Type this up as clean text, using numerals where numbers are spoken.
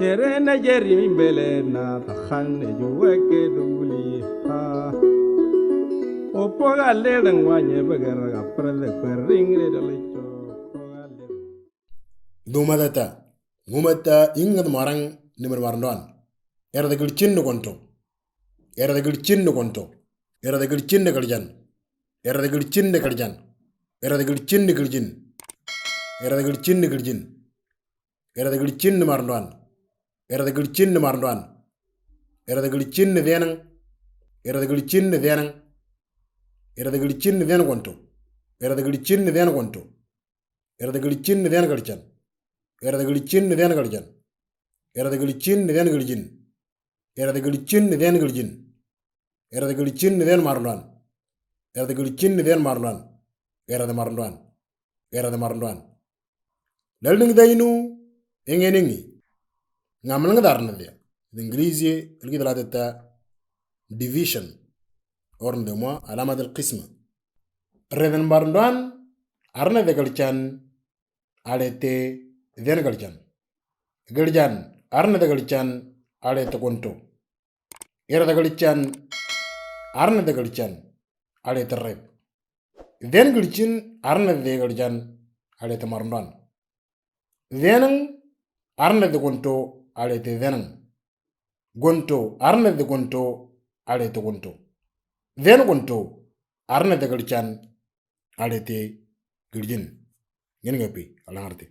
Terena jeri mbele na takhane juweke duli ha. Opoga ledang wanye bagara aprele kwering le dalicho. Dumadata ngumata ingad marang nimar marndon. Era da gilchin no konto. Era da gilchin no konto. Era da gilchin de galjan. Era da gilchin de galjan. Era da gilchin de galjin. Era da gilchin de galjin. Era da gilchin de marndon. Era da gilchin de marndon. Era da gilchin de venang. Era da gilchin de venang. Era da gilchin de ven konto. Era da gilchin de ven konto. Era da gilchin de ven galjan. Era da gilchin de ven galjan. Era da gilchin de ven galjin. Era da gilchin de ven galjin. Era da gilchin de ven marndon. Era da gilchin de ven marndon. Era da marndon. Era da marndon. Lelding dainu engeningi. Ngamlang darna dia. Ingilizi القدرة division or ndemo alama del qisma. Reden marndon arna de galchan alete den galchan. Galjan arna de galchan alete konto. Era da galchan arna de galchan alete rep. Den galchin arna de galchan alete marndon. Denang arna de konto alete denang. Gonto arna de gonto alete gonto. Den gonto arna de galchan alete galjin. Ngene ngapi alangarti.